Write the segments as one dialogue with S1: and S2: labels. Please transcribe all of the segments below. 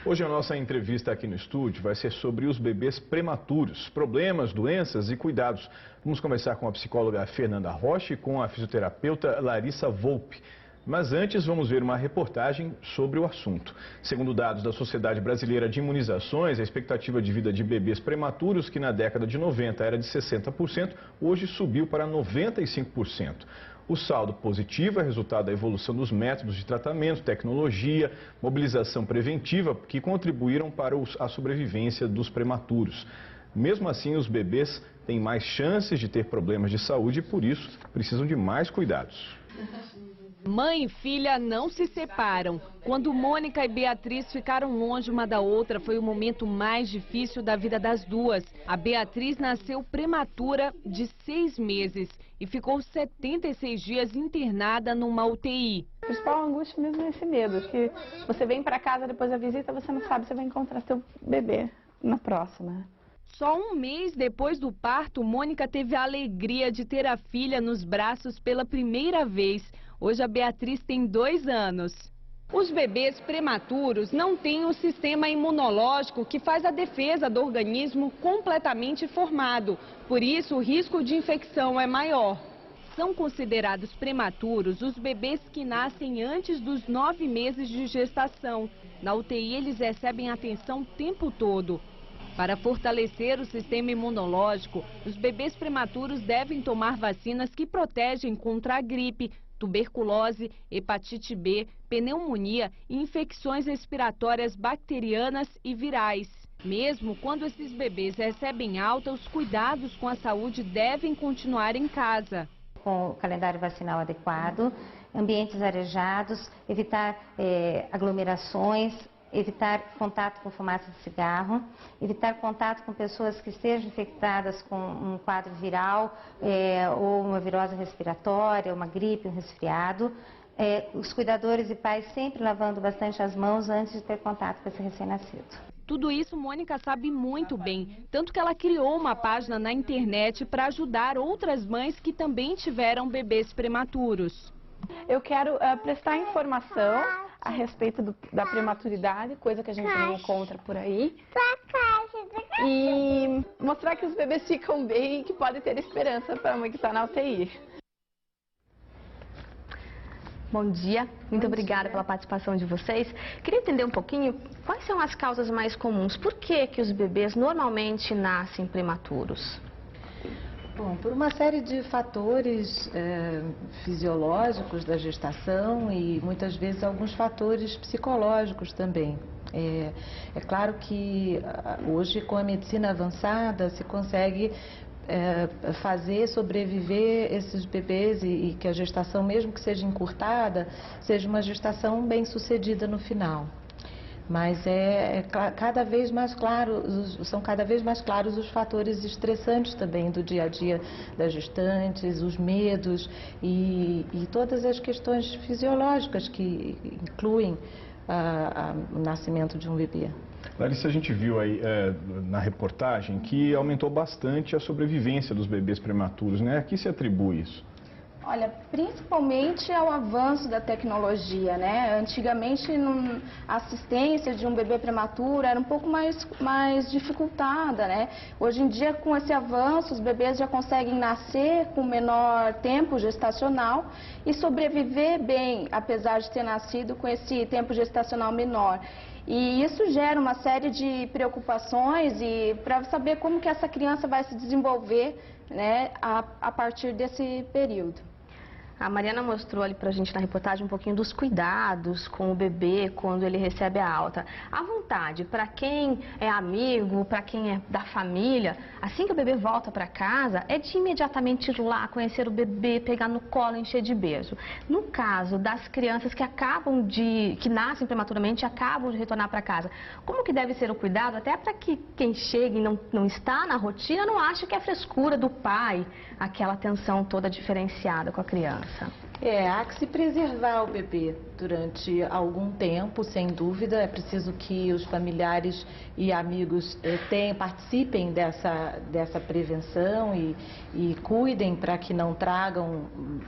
S1: Hoje a nossa entrevista aqui no estúdio vai ser sobre os bebês prematuros, problemas, doenças e cuidados. Vamos conversar com a psicóloga Fernanda Rocha e com a fisioterapeuta Larissa Volpe. Mas antes vamos ver uma reportagem sobre o assunto. Segundo dados da Sociedade Brasileira de Imunizações, a expectativa de vida de bebês prematuros, que na década de 90 era de 60%, hoje subiu para 95%. O saldo positivo é resultado da evolução dos métodos de tratamento, tecnologia, mobilização preventiva, que contribuíram para a sobrevivência dos prematuros. Mesmo assim, os bebês têm mais chances de ter problemas de saúde e, por isso, precisam de mais cuidados.
S2: Mãe e filha não se separam. Quando Mônica e Beatriz ficaram longe uma da outra, foi o momento mais difícil da vida das duas. A Beatriz nasceu prematura de 6 meses e ficou 76 dias internada numa UTI.
S3: A principal angústia mesmo é esse medo, que você vem para casa depois da visita, você não sabe se vai encontrar seu bebê na próxima.
S2: Só um mês depois do parto, Mônica teve a alegria de ter a filha nos braços pela primeira vez. Hoje a Beatriz tem 2 anos. Os bebês prematuros não têm o sistema imunológico que faz a defesa do organismo completamente formado. Por isso, o risco de infecção é maior. São considerados prematuros os bebês que nascem antes dos 9 meses de gestação. Na UTI, eles recebem atenção o tempo todo. Para fortalecer o sistema imunológico, os bebês prematuros devem tomar vacinas que protegem contra a gripe, tuberculose, hepatite B, pneumonia e infecções respiratórias bacterianas e virais. Mesmo quando esses bebês recebem alta, os cuidados com a saúde devem continuar em casa.
S4: Com o calendário vacinal adequado, ambientes arejados, evitar aglomerações, evitar contato com fumaça de cigarro, evitar contato com pessoas que estejam infectadas com um quadro viral ou uma virose respiratória, uma gripe, um resfriado. Os cuidadores e pais sempre lavando bastante as mãos antes de ter contato com esse recém-nascido.
S2: Tudo isso Mônica sabe muito bem, tanto que ela criou uma página na internet para ajudar outras mães que também tiveram bebês prematuros.
S3: Eu quero prestar informação a respeito da prematuridade, coisa que a gente não encontra por aí. E mostrar que os bebês ficam bem e que pode ter esperança para a mãe que está na UTI.
S5: Bom dia, muito obrigada pela participação de vocês. Queria entender um pouquinho quais são as causas mais comuns. Por que os bebês normalmente nascem prematuros?
S6: Bom, por uma série de fatores fisiológicos da gestação e muitas vezes alguns fatores psicológicos também. É claro que hoje com a medicina avançada se consegue fazer sobreviver esses bebês e que a gestação, mesmo que seja encurtada, seja uma gestação bem sucedida no final. Mas cada vez mais claro, são cada vez mais claros os fatores estressantes também do dia a dia das gestantes, os medos e todas as questões fisiológicas que incluem o nascimento de um bebê.
S1: Larissa, a gente viu aí na reportagem que aumentou bastante a sobrevivência dos bebês prematuros, né? A que se atribui isso?
S7: Olha, principalmente ao avanço da tecnologia, né? Antigamente a assistência de um bebê prematuro era um pouco mais dificultada, né? Hoje em dia, com esse avanço, os bebês já conseguem nascer com menor tempo gestacional e sobreviver bem, apesar de ter nascido com esse tempo gestacional menor. E isso gera uma série de preocupações e para saber como que essa criança vai se desenvolver, né, a partir desse período.
S5: A Mariana mostrou ali pra gente na reportagem um pouquinho dos cuidados com o bebê quando ele recebe a alta. À vontade, para quem é amigo, para quem é da família, assim que o bebê volta para casa, é de imediatamente ir lá conhecer o bebê, pegar no colo, encher de beijo. No caso das crianças que nascem prematuramente e acabam de retornar para casa, como que deve ser o cuidado, até para que quem chega e não está na rotina não ache que é frescura do pai, aquela atenção toda diferenciada com a criança?
S6: Há que se preservar o bebê durante algum tempo, sem dúvida. É preciso que os familiares e amigos participem dessa prevenção e cuidem para que não tragam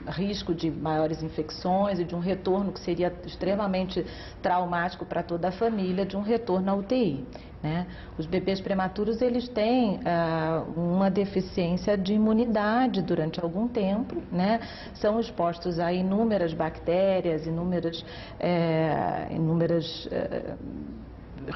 S6: risco de maiores infecções e de um retorno que seria extremamente traumático para toda a família, de um retorno à UTI. Né? Os bebês prematuros, eles têm uma deficiência de imunidade durante algum tempo, né? São expostos a inúmeras bactérias, inúmeros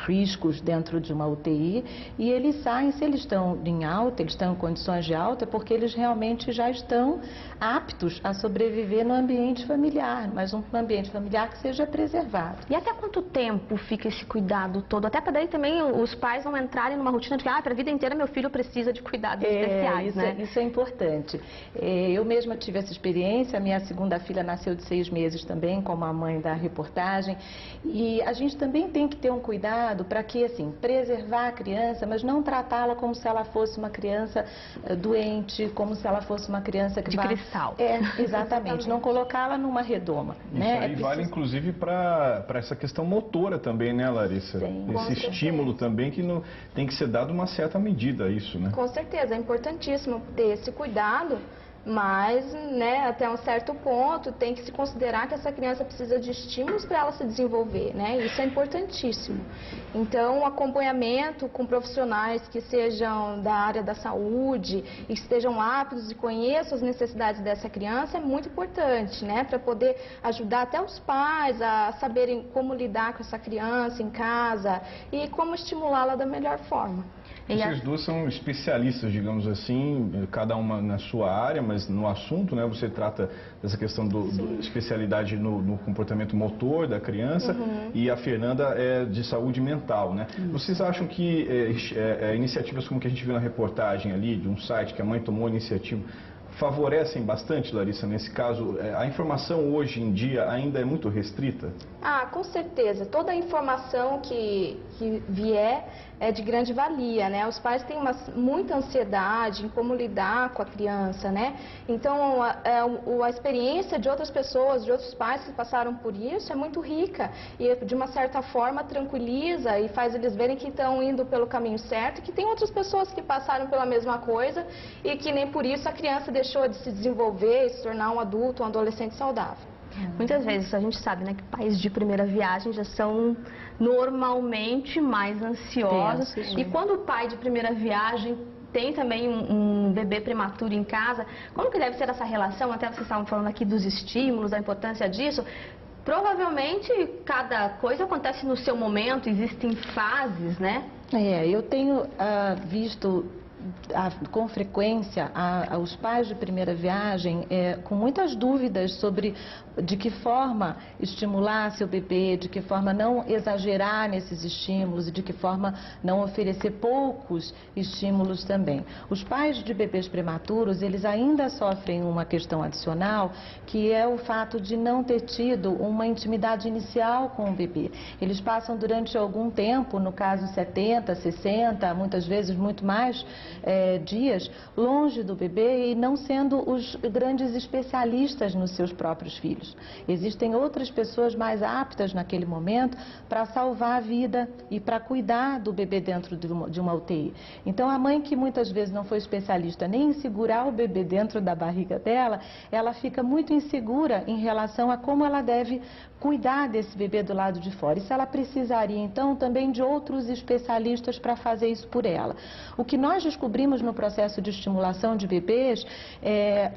S6: riscos dentro de uma UTI, e eles saem, se eles estão em alta, eles estão em condições de alta, porque eles realmente já estão aptos a sobreviver no ambiente familiar, mas um ambiente familiar que seja preservado.
S5: E até quanto tempo fica esse cuidado todo? Até para daí também os pais não entrarem numa rotina de que para a vida inteira meu filho precisa de cuidados especiais, né?
S6: Isso é importante. Eu mesma tive essa experiência, a minha segunda filha nasceu de 6 meses também, como a mãe da reportagem, e a gente também tem que ter um cuidado para que, assim, preservar a criança, mas não tratá-la como se ela fosse uma criança doente, como se ela fosse uma criança que
S5: de cristal.
S6: Exatamente. Não colocá-la numa redoma.
S1: Isso
S6: né?
S1: aí vale, inclusive, para essa questão motora também, né, Larissa?
S7: Sim,
S1: esse estímulo também que tem que ser dado uma certa medida a isso, né?
S7: Com certeza, é importantíssimo ter esse cuidado. Mas, né, até um certo ponto, tem que se considerar que essa criança precisa de estímulos para ela se desenvolver, né? Isso é importantíssimo. Então, o acompanhamento com profissionais que sejam da área da saúde e que estejam aptos e conheçam as necessidades dessa criança é muito importante, né? Para poder ajudar até os pais a saberem como lidar com essa criança em casa e como estimulá-la da melhor forma.
S1: Vocês duas são especialistas, digamos assim, cada uma na sua área, mas no assunto, né? Você trata dessa questão da especialidade no comportamento motor da criança, e a Fernanda é de saúde mental, né? Vocês acham que iniciativas como que a gente viu na reportagem ali, de um site que a mãe tomou a iniciativa, favorecem bastante, Larissa, nesse caso? A informação hoje em dia ainda é muito restrita?
S7: Com certeza. Toda a informação que vier é de grande valia, né? Os pais têm muita ansiedade em como lidar com a criança, né? Então, a experiência de outras pessoas, de outros pais que passaram por isso é muito rica e, de uma certa forma, tranquiliza e faz eles verem que estão indo pelo caminho certo e que tem outras pessoas que passaram pela mesma coisa e que nem por isso a criança deixou de se desenvolver e se tornar um adulto, um adolescente saudável.
S5: Muitas vezes a gente sabe, né, que pais de primeira viagem já são normalmente mais ansiosos. E quando o pai de primeira viagem tem também um bebê prematuro em casa, como que deve ser essa relação? Até vocês estavam falando aqui dos estímulos, da importância disso. Provavelmente cada coisa acontece no seu momento, existem fases, né?
S6: Eu tenho visto com frequência os pais de primeira viagem com muitas dúvidas sobre de que forma estimular seu bebê, de que forma não exagerar nesses estímulos e de que forma não oferecer poucos estímulos também. Os pais de bebês prematuros, eles ainda sofrem uma questão adicional, que é o fato de não ter tido uma intimidade inicial com o bebê. Eles passam durante algum tempo, no caso 70, 60, muitas vezes muito mais dias, longe do bebê e não sendo os grandes especialistas nos seus próprios filhos. Existem outras pessoas mais aptas naquele momento para salvar a vida e para cuidar do bebê dentro de uma UTI. Então, a mãe que muitas vezes não foi especialista nem em segurar o bebê dentro da barriga dela, ela fica muito insegura em relação a como ela deve cuidar desse bebê do lado de fora. E se ela precisaria, então, também de outros especialistas para fazer isso por ela. O que nós descobrimos no processo de estimulação de bebês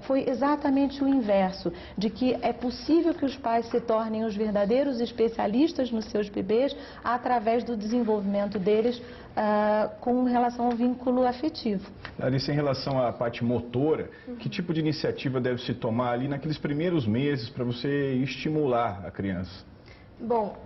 S6: foi exatamente o inverso, de que é possível que os pais se tornem os verdadeiros especialistas nos seus bebês através do desenvolvimento deles com relação ao vínculo afetivo.
S1: Larissa, em relação à parte motora, que tipo de iniciativa deve se tomar ali naqueles primeiros meses para você estimular a criança?
S7: Bom,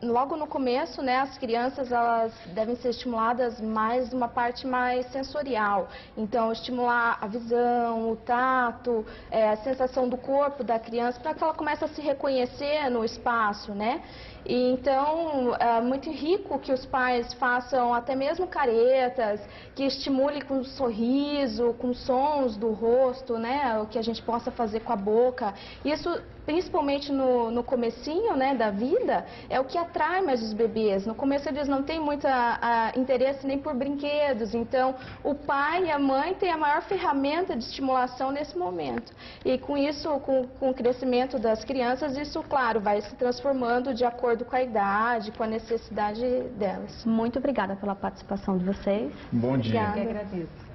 S7: logo no começo, né, as crianças elas devem ser estimuladas mais uma parte mais sensorial. Então, estimular a visão, o tato, a sensação do corpo da criança, para que ela comece a se reconhecer no espaço, né? E, então, é muito rico que os pais façam até mesmo caretas, que estimule com um sorriso, com sons do rosto, né, o que a gente possa fazer com a boca. Isso, principalmente no comecinho, né, da vida, é o que atrai mais os bebês. No começo eles não têm muito interesse nem por brinquedos, então o pai e a mãe têm a maior ferramenta de estimulação nesse momento. E com isso, com o crescimento das crianças, isso, claro, vai se transformando de acordo com a idade, com a necessidade delas.
S5: Muito obrigada pela participação de vocês.
S1: Bom dia.
S6: Eu que agradeço.